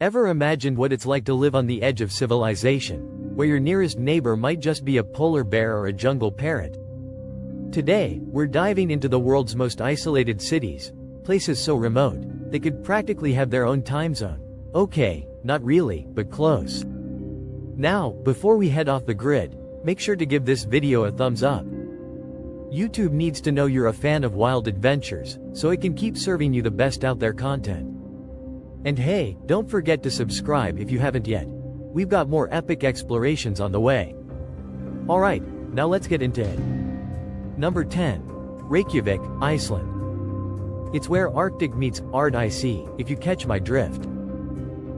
Ever imagined what it's like to live on the edge of civilization, where your nearest neighbor might just be a polar bear or a jungle parrot? Today, we're diving into the world's most isolated cities, places so remote, they could practically have their own time zone. Okay, not really, but close. Now, before we head off the grid, make sure to give this video a thumbs up. YouTube needs to know you're a fan of wild adventures, so it can keep serving you the best out there content. And hey, don't forget to subscribe if you haven't yet. We've got more epic explorations on the way. Alright, now let's get into it. Number 10. Reykjavik, Iceland. It's where Arctic meets Arctic, if you catch my drift.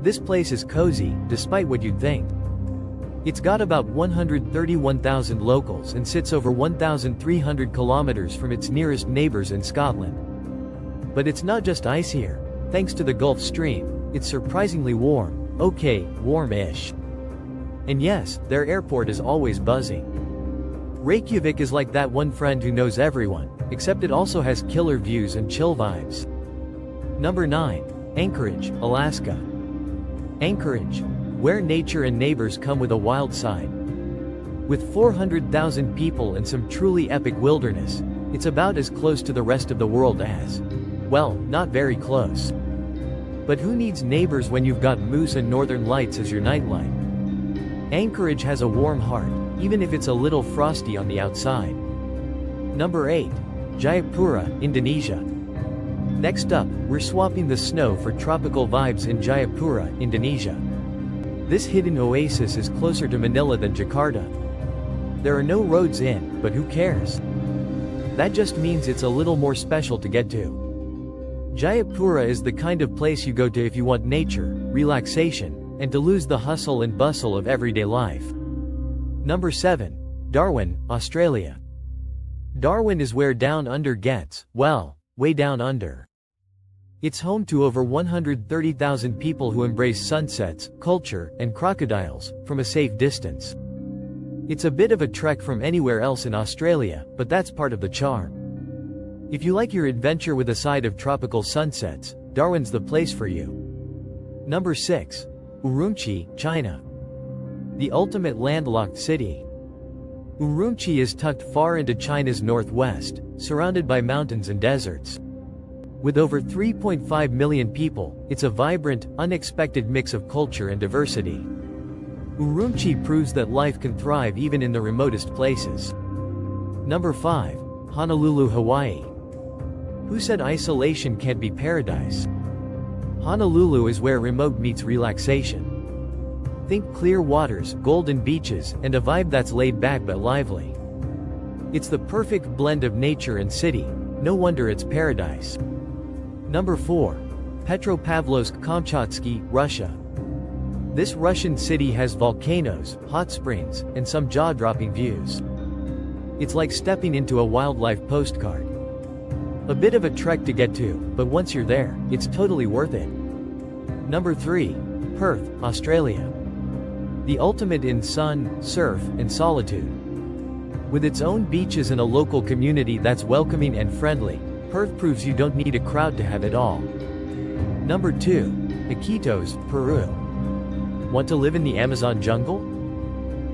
This place is cozy, despite what you'd think. It's got about 131,000 locals and sits over 1,300 kilometers from its nearest neighbors in Scotland. But it's not just ice here. Thanks to the Gulf Stream, it's surprisingly warm, okay, warm-ish. And yes, their airport is always buzzing. Reykjavik is like that one friend who knows everyone, except it also has killer views and chill vibes. Number 9. Anchorage, Alaska. Anchorage, where nature and neighbors come with a wild side. With 400,000 people and some truly epic wilderness, it's about as close to the rest of the world as, well, not very close. But who needs neighbors when you've got moose and northern lights as your nightlight? Anchorage has a warm heart, even if it's a little frosty on the outside. Number 8. Jayapura, Indonesia. Next up, we're swapping the snow for tropical vibes in Jayapura, Indonesia. This hidden oasis is closer to Manila than Jakarta. There are no roads in, but who cares? That just means it's a little more special to get to. Jayapura is the kind of place you go to if you want nature, relaxation, and to lose the hustle and bustle of everyday life. Number 7. Darwin, Australia. Darwin is where Down Under gets, well, way down under. It's home to over 130,000 people who embrace sunsets, culture, and crocodiles, from a safe distance. It's a bit of a trek from anywhere else in Australia, but that's part of the charm. If you like your adventure with a side of tropical sunsets, Darwin's the place for you. Number 6. Urumqi, China. The ultimate landlocked city. Urumqi is tucked far into China's northwest, surrounded by mountains and deserts. With over 3.5 million people, it's a vibrant, unexpected mix of culture and diversity. Urumqi proves that life can thrive even in the remotest places. Number 5. Honolulu, Hawaii. Who said isolation can't be paradise? Honolulu is where remote meets relaxation. Think clear waters, golden beaches, and a vibe that's laid back but lively. It's the perfect blend of nature and city, no wonder it's paradise. Number 4. Petropavlovsk-Kamchatsky, Russia. This Russian city has volcanoes, hot springs, and some jaw-dropping views. It's like stepping into a wildlife postcard. A bit of a trek to get to, but once you're there, it's totally worth it. Number 3. Perth, Australia. The ultimate in sun, surf, and solitude. With its own beaches and a local community that's welcoming and friendly, Perth proves you don't need a crowd to have it all. Number 2. Iquitos, Peru. Want to live in the Amazon jungle?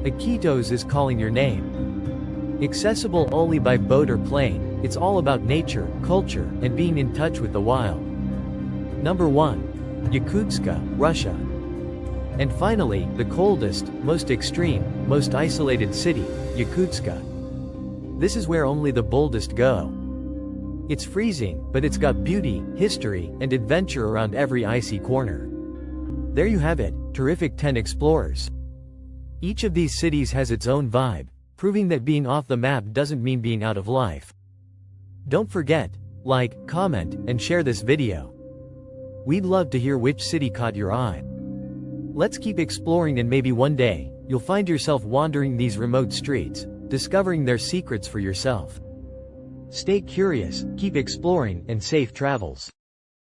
Iquitos is calling your name. Accessible only by boat or plane, it's all about nature, culture, and being in touch with the wild. Number 1. Yakutsk, Russia. And finally, the coldest, most extreme, most isolated city, Yakutsk. This is where only the boldest go. It's freezing, but it's got beauty, history, and adventure around every icy corner. There you have it, TerrificTen Explorers. Each of these cities has its own vibe, proving that being off the map doesn't mean being out of life. Don't forget, like, comment, and share this video. We'd love to hear which city caught your eye. Let's keep exploring, and maybe one day, you'll find yourself wandering these remote streets, discovering their secrets for yourself. Stay curious, keep exploring, and safe travels.